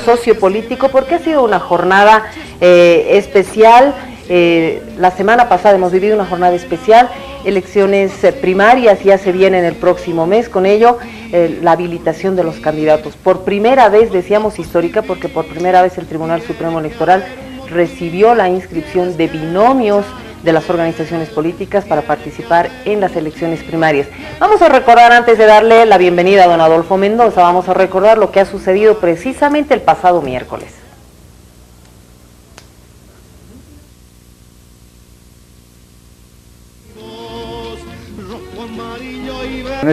sociopolítico, porque ha sido una jornada especial. La semana pasada hemos vivido una jornada especial, elecciones primarias ya se vienen el próximo mes, con ello la habilitación de los candidatos. Por primera vez, decíamos histórica, porque por primera vez el Tribunal Supremo Electoral recibió la inscripción de binomios de las organizaciones políticas para participar en las elecciones primarias. Vamos a recordar, antes de darle la bienvenida a don Adolfo Mendoza, vamos a recordar lo que ha sucedido precisamente el pasado miércoles.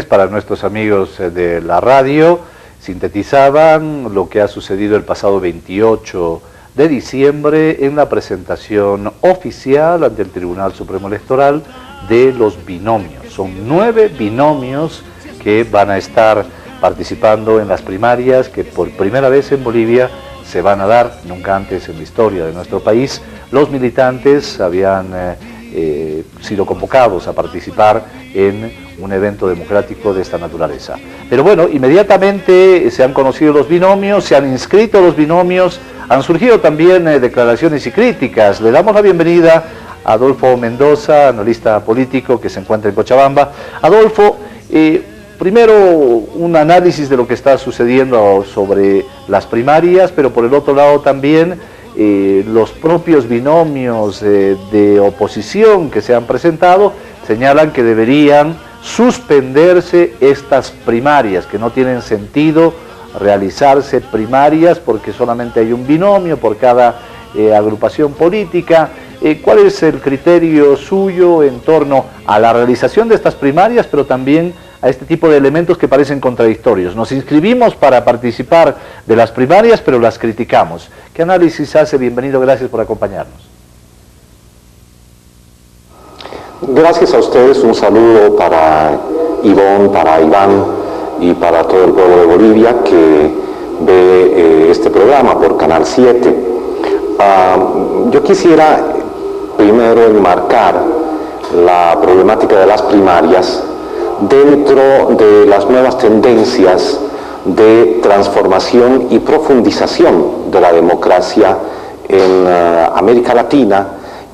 Para nuestros amigos de la radio, sintetizaban lo que ha sucedido el pasado 28 de diciembre en la presentación oficial ante el Tribunal Supremo Electoral de los binomios. Son 9 binomios que van a estar participando en las primarias que por primera vez en Bolivia se van a dar, nunca antes en la historia de nuestro país. Los militantes habían sido convocados a participar en un evento democrático de esta naturaleza. Pero bueno, inmediatamente se han conocido los binomios, se han inscrito los binomios, han surgido también declaraciones y críticas. Le damos la bienvenida a Adolfo Mendoza, analista político que se encuentra en Cochabamba. Adolfo, primero un análisis de lo que está sucediendo sobre las primarias, pero por el otro lado también los propios binomios de oposición que se han presentado señalan que deberían suspenderse estas primarias, que no tienen sentido realizarse primarias porque solamente hay un binomio por cada agrupación política. ¿Cuál es el criterio suyo en torno a la realización de estas primarias, pero también a este tipo de elementos que parecen contradictorios? Nos inscribimos para participar de las primarias, pero las criticamos. ¿Qué análisis hace? Bienvenido, gracias por acompañarnos. Gracias a ustedes, un saludo para Ivonne, para Iván y para todo el pueblo de Bolivia que ve este programa por Canal 7. Yo quisiera primero enmarcar la problemática de las primarias dentro de las nuevas tendencias de transformación y profundización de la democracia en América Latina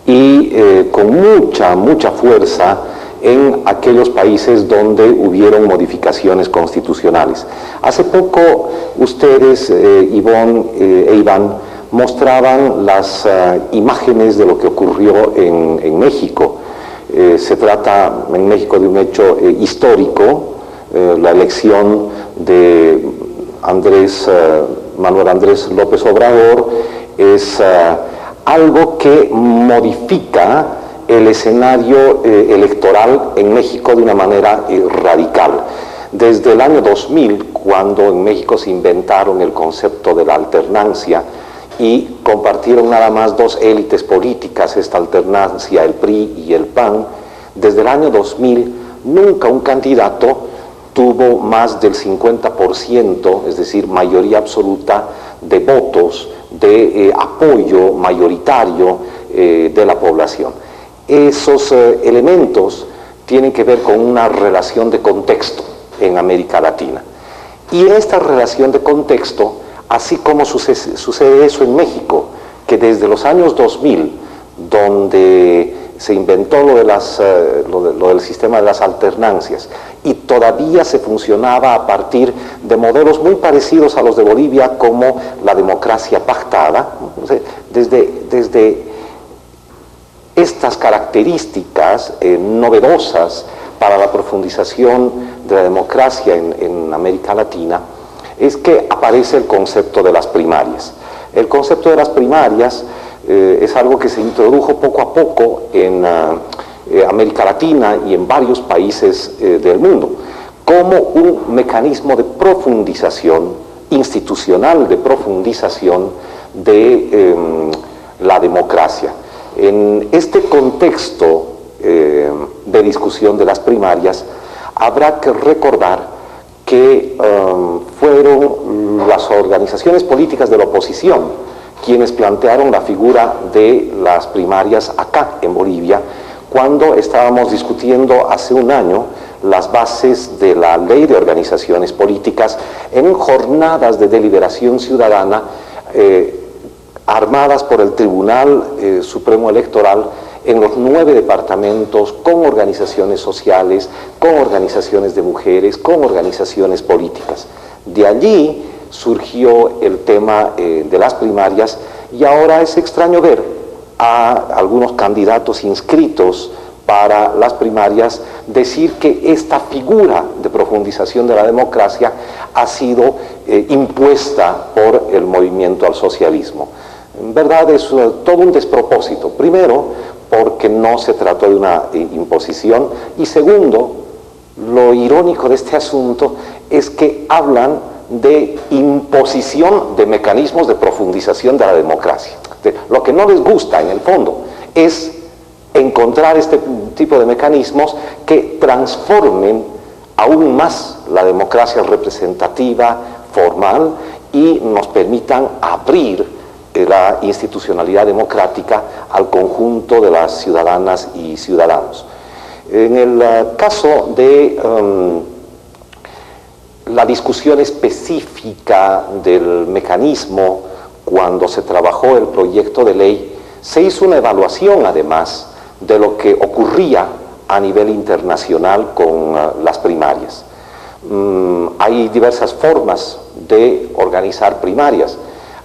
y con mucha fuerza en aquellos países donde hubieron modificaciones constitucionales. Hace poco ustedes, Ivonne e Iván, mostraban las imágenes de lo que ocurrió en México. Se trata en México de un hecho histórico, la elección de Manuel Andrés López Obrador es algo que modifica el escenario electoral en México de una manera radical. Desde el año 2000, cuando en México se inventaron el concepto de la alternancia y compartieron nada más dos élites políticas, esta alternancia, el PRI y el PAN, desde el año 2000 nunca un candidato tuvo más del 50%, es decir, mayoría absoluta de votos, de apoyo mayoritario de la población. Esos elementos tienen que ver con una relación de contexto en América Latina. Y en esta relación de contexto, así como sucede eso en México, que desde los años 2000, donde se inventó lo del sistema de las alternancias, y todavía se funcionaba a partir de modelos muy parecidos a los de Bolivia, como la democracia pactada. Desde estas características novedosas para la profundización de la democracia en América Latina, es que aparece el concepto de las primarias. El concepto de las primarias es algo que se introdujo poco a poco en América Latina y en varios países del mundo, como un mecanismo de profundización institucional, de profundización de la democracia. En este contexto de discusión de las primarias, habrá que recordar que fueron las organizaciones políticas de la oposición quienes plantearon la figura de las primarias acá en Bolivia, cuando estábamos discutiendo hace un año las bases de la ley de organizaciones políticas en jornadas de deliberación ciudadana armadas por el Tribunal Supremo Electoral en los 9 departamentos, con organizaciones sociales, con organizaciones de mujeres, con organizaciones políticas. De allí surgió el tema de las primarias, y ahora es extraño ver a algunos candidatos inscritos para las primarias decir que esta figura de profundización de la democracia ha sido impuesta por el movimiento al socialismo. En verdad es todo un despropósito. Primero, porque no se trató de una imposición, y segundo, lo irónico de este asunto es que hablan de imposición de mecanismos de profundización de la democracia. Lo que no les gusta en el fondo es encontrar este tipo de mecanismos que transformen aún más la democracia representativa, formal, y nos permitan abrir la institucionalidad democrática al conjunto de las ciudadanas y ciudadanos. En el caso de la discusión específica del mecanismo, cuando se trabajó el proyecto de ley, se hizo una evaluación además de lo que ocurría a nivel internacional con las primarias. Hay diversas formas de organizar primarias.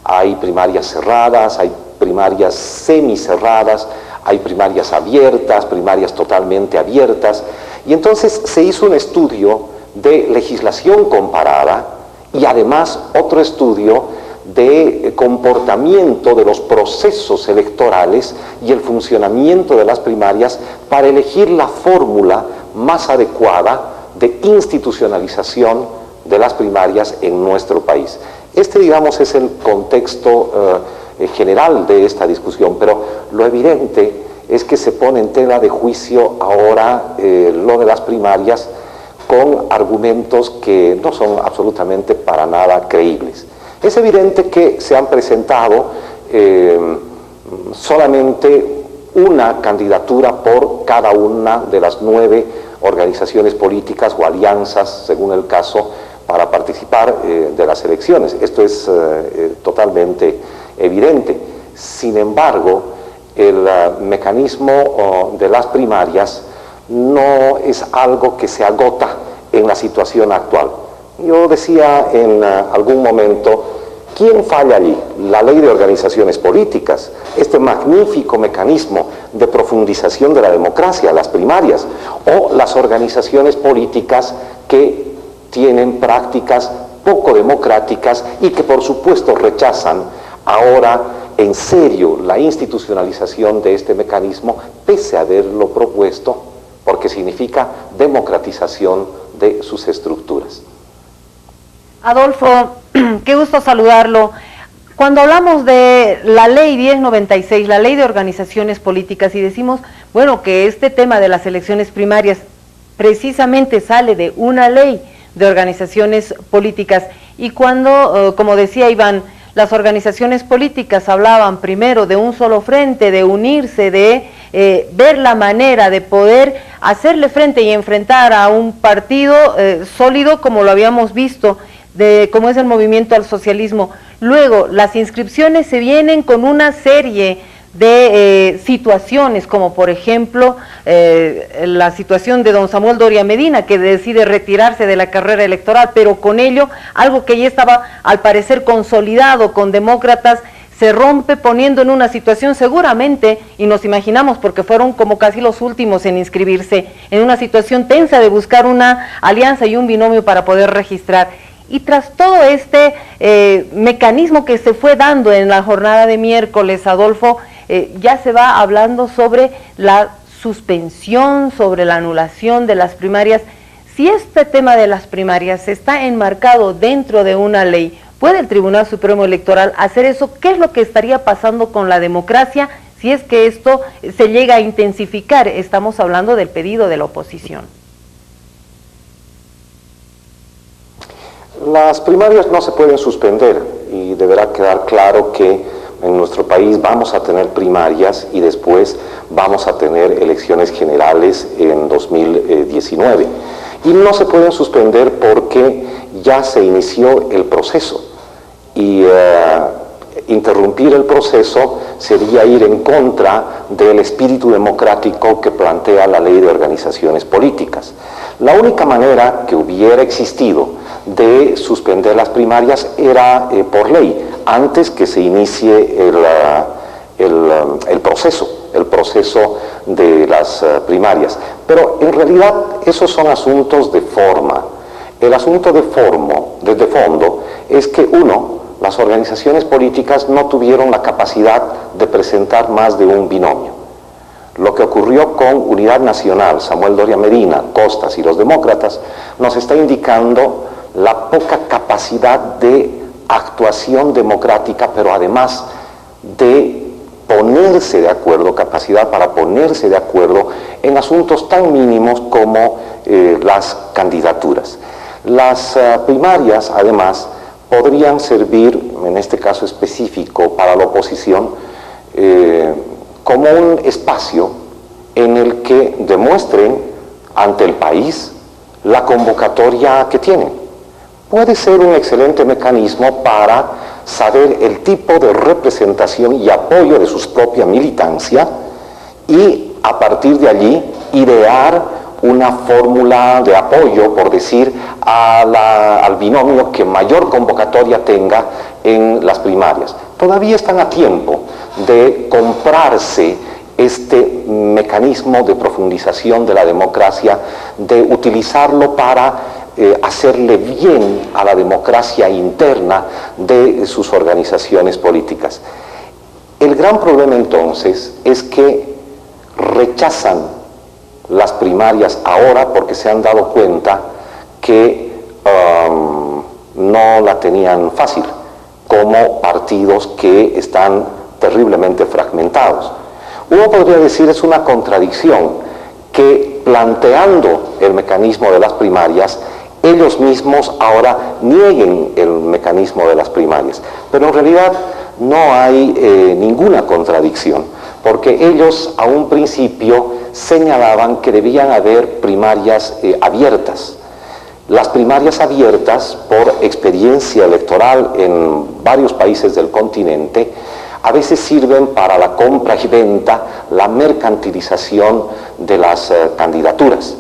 Hay primarias cerradas, hay primarias semicerradas, hay primarias abiertas, primarias totalmente abiertas. Y entonces se hizo un estudio de legislación comparada y además otro estudio de comportamiento de los procesos electorales y el funcionamiento de las primarias para elegir la fórmula más adecuada de institucionalización de las primarias en nuestro país. Este, digamos, es el contexto general de esta discusión, pero lo evidente es que se pone en tela de juicio ahora lo de las primarias con argumentos que no son absolutamente para nada creíbles. Es evidente que se han presentado solamente una candidatura por cada una de las 9 organizaciones políticas o alianzas, según el caso, para participar de las elecciones. Esto es totalmente evidente. Sin embargo, el mecanismo de las primarias no es algo que se agota en la situación actual. Yo decía en algún momento, ¿quién falla allí? La ley de organizaciones políticas, este magnífico mecanismo de profundización de la democracia, las primarias, o las organizaciones políticas que tienen prácticas poco democráticas y que por supuesto rechazan ahora en serio la institucionalización de este mecanismo, pese a haberlo propuesto, porque significa democratización de sus estructuras. Adolfo, qué gusto saludarlo. Cuando hablamos de la ley 1096, la ley de organizaciones políticas, y decimos, bueno, que este tema de las elecciones primarias precisamente sale de una ley de organizaciones políticas, y cuando, como decía Iván, las organizaciones políticas hablaban primero de un solo frente, de unirse, de ver la manera de poder hacerle frente y enfrentar a un partido sólido como lo habíamos visto, como es el movimiento al socialismo. Luego, las inscripciones se vienen con una serie de situaciones, como por ejemplo la situación de don Samuel Doria Medina, que decide retirarse de la carrera electoral, pero con ello, algo que ya estaba al parecer consolidado con demócratas, se rompe poniendo en una situación seguramente, y nos imaginamos porque fueron como casi los últimos en inscribirse, en una situación tensa de buscar una alianza y un binomio para poder registrar. Y tras todo este mecanismo que se fue dando en la jornada de miércoles, Adolfo, ya se va hablando sobre la suspensión, sobre la anulación de las primarias. Si este tema de las primarias está enmarcado dentro de una ley, ¿puede el Tribunal Supremo Electoral hacer eso? ¿Qué es lo que estaría pasando con la democracia si es que esto se llega a intensificar? Estamos hablando del pedido de la oposición. Las primarias no se pueden suspender y deberá quedar claro que en nuestro país vamos a tener primarias y después vamos a tener elecciones generales en 2019. Y no se pueden suspender porque ya se inició el proceso y interrumpir el proceso sería ir en contra del espíritu democrático que plantea la Ley de Organizaciones Políticas. La única manera que hubiera existido de suspender las primarias era por ley, antes que se inicie el proceso de las primarias. Pero en realidad esos son asuntos de forma. El asunto de fondo es que las organizaciones políticas no tuvieron la capacidad de presentar más de un binomio. Lo que ocurrió con Unidad Nacional, Samuel Doria Medina, Costas y los demócratas, nos está indicando la poca capacidad de actuación democrática, pero además de ponerse de acuerdo, capacidad para ponerse de acuerdo en asuntos tan mínimos como las candidaturas. Las primarias, además, podrían servir, en este caso específico para la oposición, como un espacio en el que demuestren ante el país la convocatoria que tienen. Puede ser un excelente mecanismo para saber el tipo de representación y apoyo de su propia militancia y a partir de allí idear una fórmula de apoyo, por decir, al binomio que mayor convocatoria tenga en las primarias. Todavía están a tiempo de comprarse este mecanismo de profundización de la democracia, de utilizarlo para hacerle bien a la democracia interna de sus organizaciones políticas. El gran problema entonces es que rechazan las primarias ahora porque se han dado cuenta que no la tenían fácil, como partidos que están terriblemente fragmentados. Uno podría decir es una contradicción que planteando el mecanismo de las primarias, ellos mismos ahora nieguen el mecanismo de las primarias, pero en realidad no hay ninguna contradicción, porque ellos a un principio señalaban que debían haber primarias abiertas. Las primarias abiertas, por experiencia electoral en varios países del continente, a veces sirven para la compra y venta, la mercantilización de las candidaturas.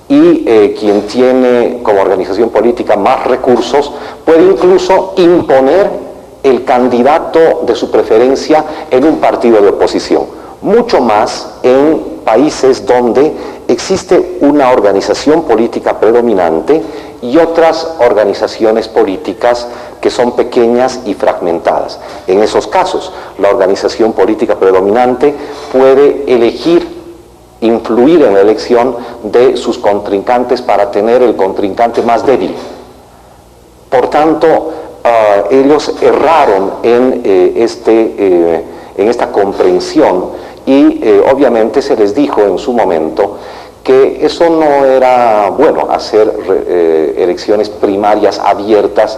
Y quien tiene como organización política más recursos puede incluso imponer el candidato de su preferencia en un partido de oposición. Mucho más en países donde existe una organización política predominante y otras organizaciones políticas que son pequeñas y fragmentadas. En esos casos, la organización política predominante puede elegir influir en la elección de sus contrincantes para tener el contrincante más débil. Por tanto, ellos erraron en esta comprensión y obviamente se les dijo en su momento que eso no era bueno, hacer elecciones primarias abiertas,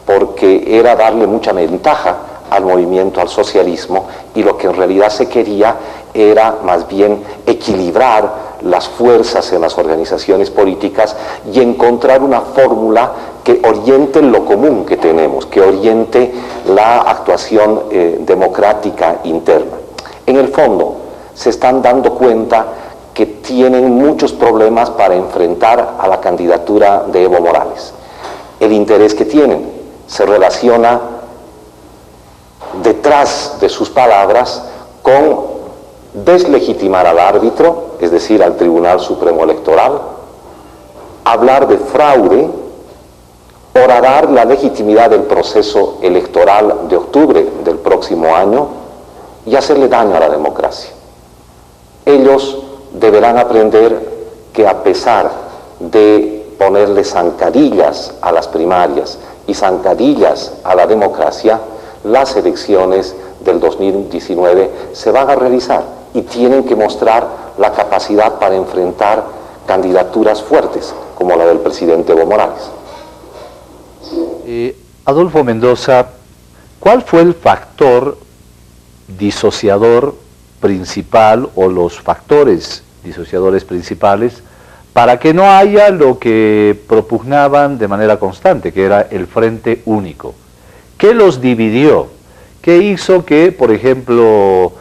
porque era darle mucha ventaja al movimiento, al socialismo, y lo que en realidad se quería era más bien equilibrar las fuerzas en las organizaciones políticas y encontrar una fórmula que oriente lo común que tenemos, que oriente la actuación democrática interna. En el fondo, se están dando cuenta que tienen muchos problemas para enfrentar a la candidatura de Evo Morales. El interés que tienen se relaciona detrás de sus palabras con deslegitimar al árbitro, es decir, al Tribunal Supremo Electoral, hablar de fraude, horadar la legitimidad del proceso electoral de octubre del próximo año y hacerle daño a la democracia. Ellos deberán aprender que a pesar de ponerle zancadillas a las primarias y zancadillas a la democracia, las elecciones del 2019 se van a realizar y tienen que mostrar la capacidad para enfrentar candidaturas fuertes como la del presidente Evo Morales. Adolfo Mendoza, ¿cuál fue el factor disociador principal o los factores disociadores principales para que no haya lo que propugnaban de manera constante, que era el Frente Único? ¿Qué los dividió? que hizo que, por ejemplo,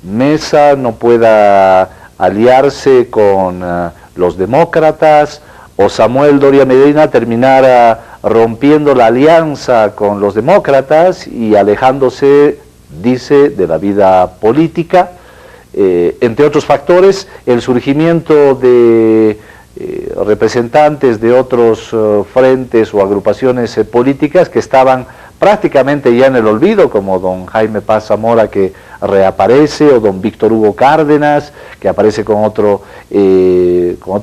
Mesa no pueda aliarse con los demócratas, o Samuel Doria Medina terminara rompiendo la alianza con los demócratas y alejándose, dice, de la vida política. Entre otros factores, el surgimiento de representantes de otros frentes o agrupaciones políticas que estaban prácticamente ya en el olvido, como don Jaime Paz Zamora, que reaparece, o don Víctor Hugo Cárdenas, que aparece con otra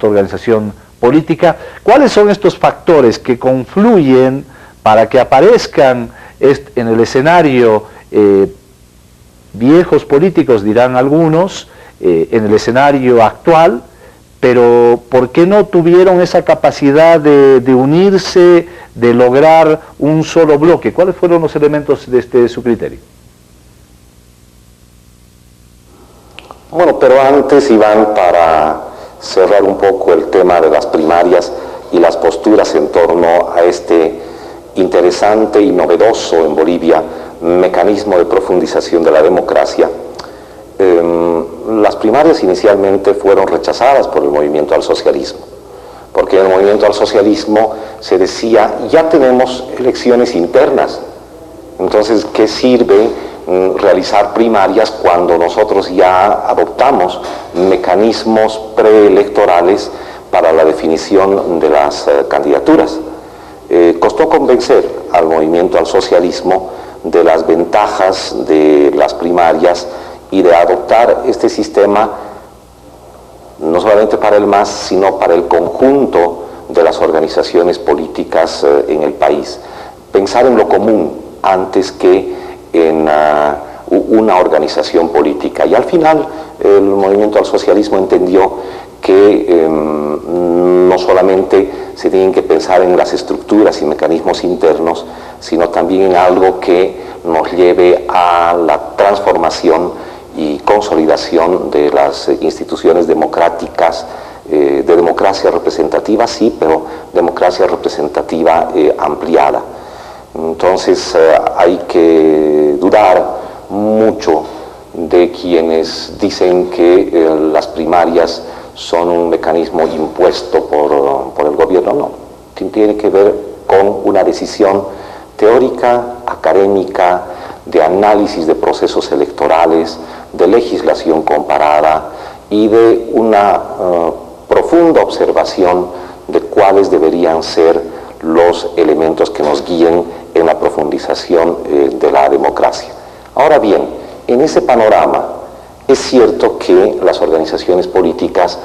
organización política. ¿Cuáles son estos factores que confluyen para que aparezcan en el escenario viejos políticos, dirán algunos, en el escenario actual, pero ¿por qué no tuvieron esa capacidad de unirse, de lograr un solo bloque? ¿Cuáles fueron los elementos de su criterio? Bueno, pero antes, Iván, para cerrar un poco el tema de las primarias y las posturas en torno a este interesante y novedoso en Bolivia mecanismo de profundización de la democracia, las primarias inicialmente fueron rechazadas por el movimiento al socialismo, porque en el movimiento al socialismo se decía, ya tenemos elecciones internas, entonces ¿qué sirve realizar primarias cuando nosotros ya adoptamos mecanismos preelectorales para la definición de las candidaturas? Costó convencer al movimiento al socialismo de las ventajas de las primarias y de adoptar este sistema no solamente para el MAS, sino para el conjunto de las organizaciones políticas en el país. Pensar en lo común antes que en una organización política. Y al final el movimiento al socialismo entendió que no solamente se tienen que pensar en las estructuras y mecanismos internos, sino también en algo que nos lleve a la transformación y consolidación de las instituciones democráticas, de democracia representativa, sí, pero democracia representativa ampliada. Entonces hay que dudar mucho de quienes dicen que las primarias son un mecanismo impuesto por el gobierno. No, tiene que ver con una decisión teórica, académica, de análisis de procesos electorales, de legislación comparada y de una profunda observación de cuáles deberían ser los elementos que nos guíen en la profundización de la democracia. Ahora bien, en ese panorama es cierto que las organizaciones políticas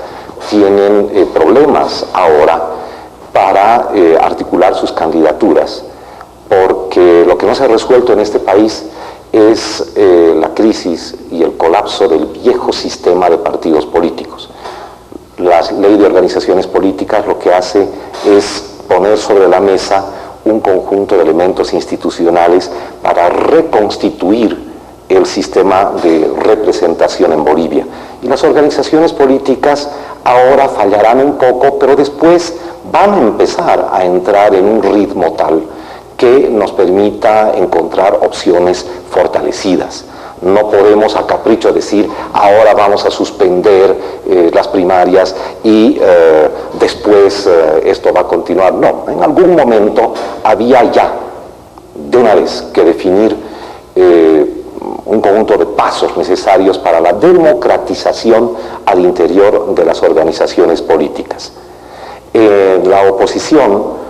tienen problemas ahora para articular sus candidaturas, porque lo que no se ha resuelto en este país es la crisis y el colapso del viejo sistema de partidos políticos. La ley de organizaciones políticas lo que hace es poner sobre la mesa un conjunto de elementos institucionales para reconstituir el sistema de representación en Bolivia. Y las organizaciones políticas ahora fallarán un poco, pero después van a empezar a entrar en un ritmo tal que nos permita encontrar opciones fortalecidas. No podemos a capricho decir, ahora vamos a suspender las primarias y después esto va a continuar. No, en algún momento había ya, de una vez, que definir un conjunto de pasos necesarios para la democratización al interior de las organizaciones políticas. La oposición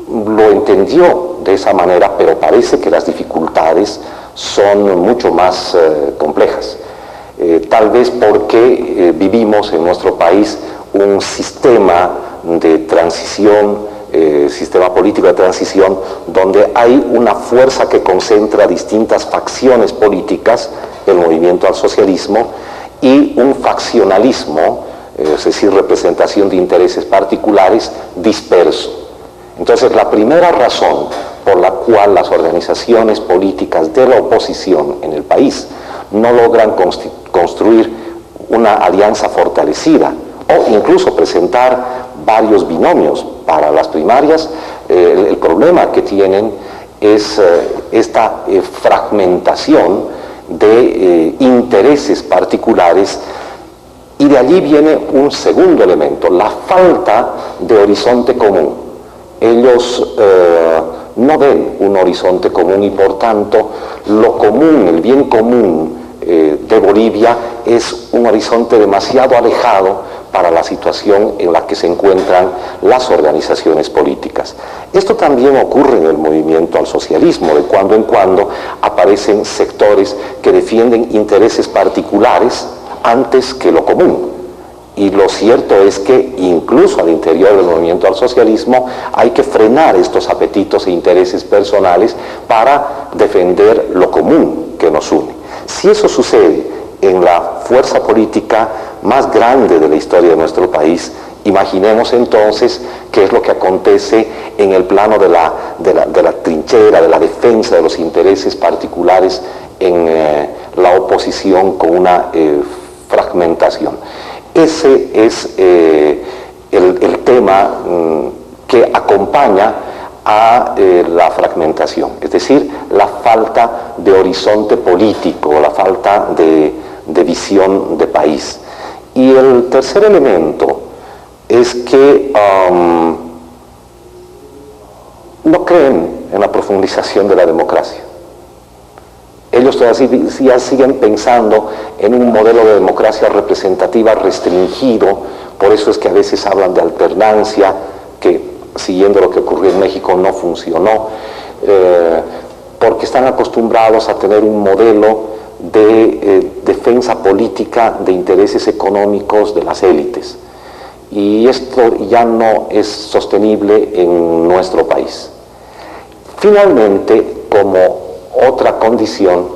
lo entendió de esa manera, pero parece que las dificultades son mucho más complejas. Tal vez porque vivimos en nuestro país un sistema de transición, sistema político de transición, donde hay una fuerza que concentra distintas facciones políticas, el movimiento al socialismo, y un faccionalismo, es decir, representación de intereses particulares, disperso. Entonces, la primera razón por la cual las organizaciones políticas de la oposición en el país no logran construir una alianza fortalecida o incluso presentar varios binomios para las primarias, el problema que tienen es esta fragmentación de intereses particulares, y de allí viene un segundo elemento, la falta de horizonte común. Ellos no ven un horizonte común y por tanto lo común, el bien común de Bolivia es un horizonte demasiado alejado para la situación en la que se encuentran las organizaciones políticas. Esto también ocurre en el movimiento al socialismo. De cuando en cuando aparecen sectores que defienden intereses particulares antes que lo común. Y lo cierto es que incluso al interior del movimiento al socialismo hay que frenar estos apetitos e intereses personales para defender lo común que nos une. Si eso sucede en la fuerza política más grande de la historia de nuestro país, imaginemos entonces qué es lo que acontece en el plano de la trinchera, de la defensa de los intereses particulares en la oposición con una fragmentación. Ese es el tema que acompaña a la fragmentación, es decir, la falta de horizonte político, la falta de visión de país. Y el tercer elemento es que no creen en la profundización de la democracia. Ellos todavía siguen pensando en un modelo de democracia representativa restringido, por eso es que a veces hablan de alternancia, que siguiendo lo que ocurrió en México no funcionó, porque están acostumbrados a tener un modelo de defensa política de intereses económicos de las élites. Y esto ya no es sostenible en nuestro país. Finalmente, como otra condición,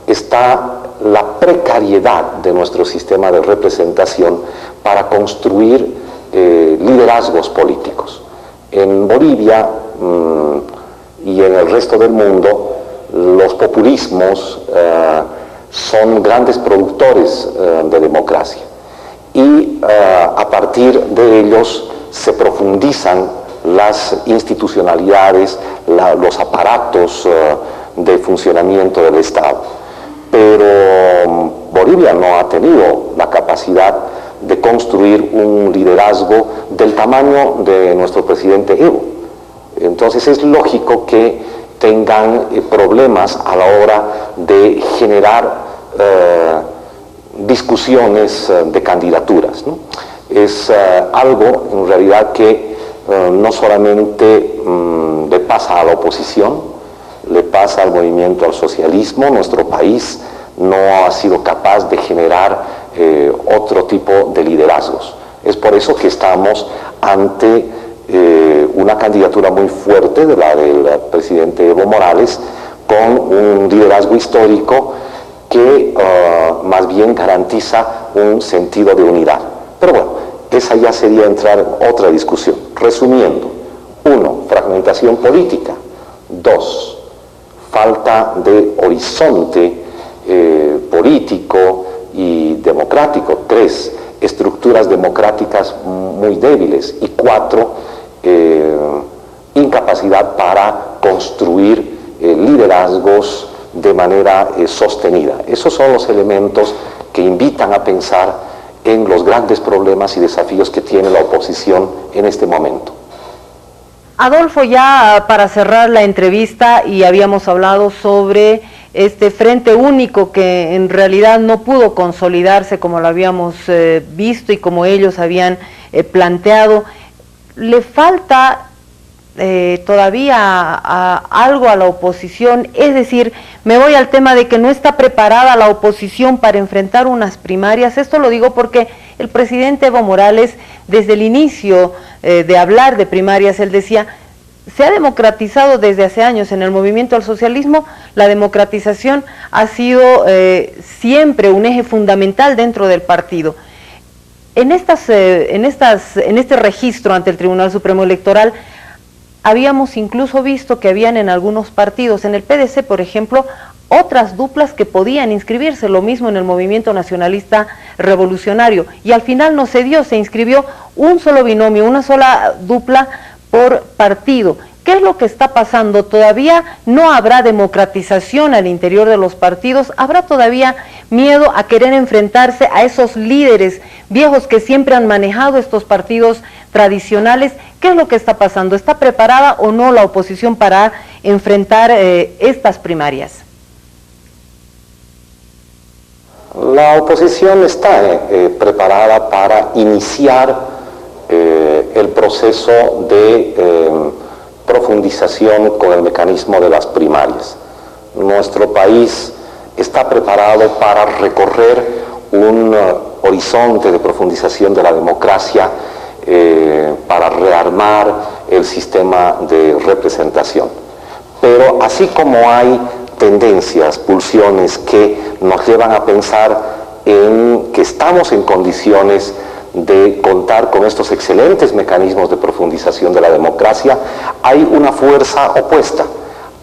está la precariedad de nuestro sistema de representación para construir liderazgos políticos. En Bolivia y en el resto del mundo, los populismos son grandes productores de democracia y a partir de ellos se profundizan las institucionalidades, los aparatos de funcionamiento del Estado. Pero Bolivia no ha tenido la capacidad de construir un liderazgo del tamaño de nuestro presidente Evo. Entonces es lógico que tengan problemas a la hora de generar discusiones de candidaturas, ¿no? Es algo en realidad que no solamente le pasa a la oposición, le pasa al movimiento al socialismo. Nuestro país no ha sido capaz de generar otro tipo de liderazgos. Es por eso que estamos ante una candidatura muy fuerte de la del presidente Evo Morales, con un liderazgo histórico que más bien garantiza un sentido de unidad. Pero bueno, esa ya sería entrar en otra discusión. Resumiendo: 1. Fragmentación política. 2. Falta de horizonte político y democrático. 3. Estructuras democráticas muy débiles. Y 4. Incapacidad para construir liderazgos de manera sostenida. Esos son los elementos que invitan a pensar en los grandes problemas y desafíos que tiene la oposición en este momento. Adolfo, ya para cerrar la entrevista, y habíamos hablado sobre este frente único que en realidad no pudo consolidarse como lo habíamos visto y como ellos habían planteado. ¿Le falta todavía algo a la oposición? Es decir, me voy al tema de que no está preparada la oposición para enfrentar unas primarias. Esto lo digo porque el presidente Evo Morales, desde el inicio de hablar de primarias, él decía: se ha democratizado desde hace años en el movimiento al socialismo, la democratización ha sido siempre un eje fundamental dentro del partido. En este registro ante el Tribunal Supremo Electoral, habíamos incluso visto que habían en algunos partidos, en el PDC por ejemplo, otras duplas que podían inscribirse, lo mismo en el Movimiento Nacionalista Revolucionario, y al final no se dio, se inscribió un solo binomio, una sola dupla por partido. ¿Qué es lo que está pasando? ¿Todavía no habrá democratización al interior de los partidos? ¿Habrá todavía miedo a querer enfrentarse a esos líderes viejos que siempre han manejado estos partidos tradicionales? ¿Qué es lo que está pasando? ¿Está preparada o no la oposición para enfrentar estas primarias? La oposición está preparada para iniciar el proceso de profundización con el mecanismo de las primarias. Nuestro país está preparado para recorrer un horizonte de profundización de la democracia, para rearmar el sistema de representación. Pero así como hay tendencias, pulsiones que nos llevan a pensar en que estamos en condiciones de contar con estos excelentes mecanismos de profundización de la democracia, hay una fuerza opuesta.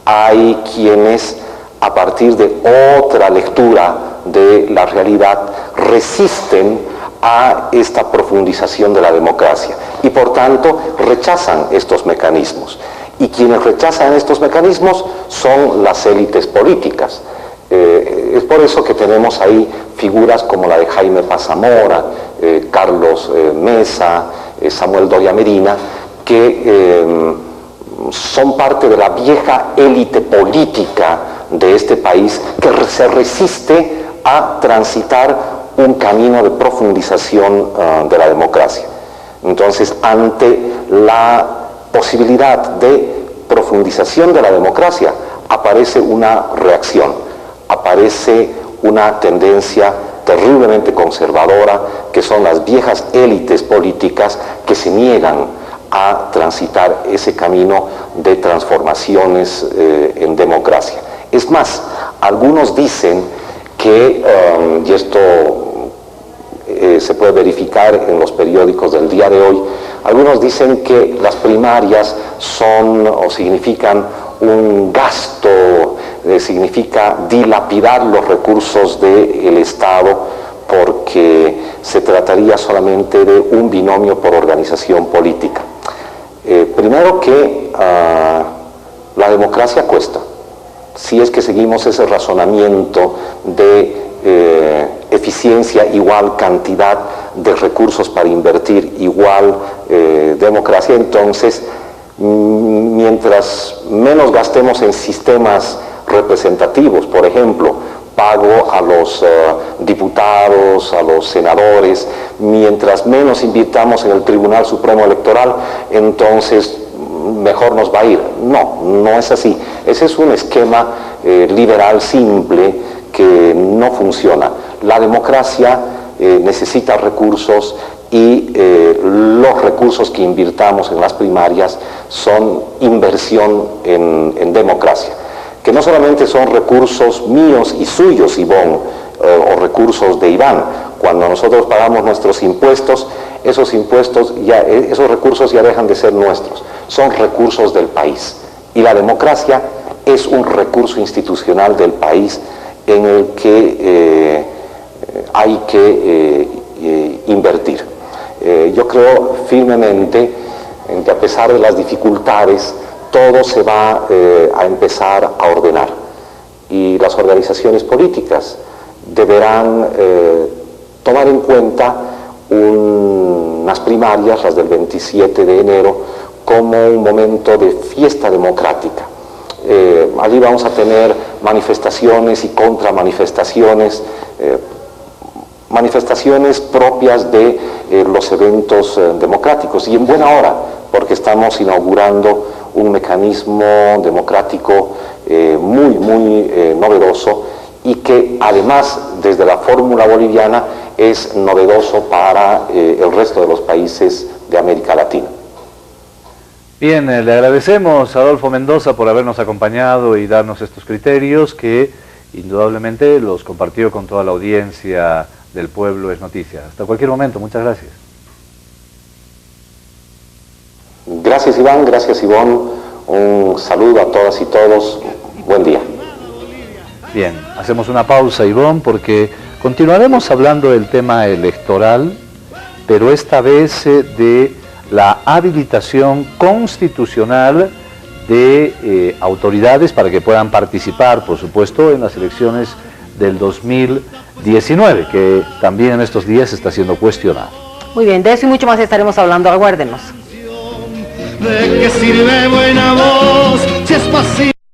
Hay quienes, a partir de otra lectura de la realidad, resisten a esta profundización de la democracia y por tanto rechazan estos mecanismos. Y quienes rechazan estos mecanismos son las élites políticas. Es por eso que tenemos ahí figuras como la de Jaime Paz Zamora, Carlos Mesa, Samuel Doria Medina, que son parte de la vieja élite política de este país que se resiste a transitar un camino de profundización de la democracia. Entonces, ante la posibilidad de profundización de la democracia, aparece una reacción, aparece una tendencia terriblemente conservadora, que son las viejas élites políticas que se niegan a transitar ese camino de transformaciones en democracia. Es más, algunos dicen que, y esto se puede verificar en los periódicos del día de hoy, algunos dicen que las primarias son o significan un gasto, significa dilapidar los recursos del Estado, porque se trataría solamente de un binomio por organización política. Primero que la democracia cuesta. Si es que seguimos ese razonamiento de eficiencia igual cantidad de recursos para invertir igual democracia, entonces mientras menos gastemos en sistemas representativos, por ejemplo, pago a los diputados, a los senadores, mientras menos invirtamos en el Tribunal Supremo Electoral, entonces mejor nos va a ir. No, no es así. Ese es un esquema liberal simple que no funciona. La democracia necesita recursos y los recursos que invirtamos en las primarias son inversión en democracia, que no solamente son recursos míos y suyos, Ivonne, o recursos de Iván. Cuando nosotros pagamos nuestros impuestos, esos recursos ya dejan de ser nuestros, son recursos del país. Y la democracia es un recurso institucional del país en el que hay que invertir. Yo creo firmemente en que, a pesar de las dificultades, todo se va a empezar a ordenar, y las organizaciones políticas deberán tomar en cuenta unas primarias, las del 27 de enero, como un momento de fiesta democrática. Allí vamos a tener manifestaciones y contramanifestaciones, manifestaciones propias de los eventos democráticos, y en buena hora, porque estamos inaugurando un mecanismo democrático muy novedoso, y que además desde la fórmula boliviana es novedoso para el resto de los países de América Latina. Bien, le agradecemos a Adolfo Mendoza por habernos acompañado y darnos estos criterios que indudablemente los compartió con toda la audiencia del Pueblo es Noticia. Hasta cualquier momento, muchas gracias. Gracias, Iván, gracias, Ivonne, un saludo a todas y todos, buen día. Bien, hacemos una pausa, Ivonne, porque continuaremos hablando del tema electoral, pero esta vez de la habilitación constitucional de autoridades para que puedan participar, por supuesto, en las elecciones del 2019, que también en estos días está siendo cuestionado. Muy bien, de eso y mucho más estaremos hablando, aguárdenos. ¿De qué sirve buena voz si es pasiva?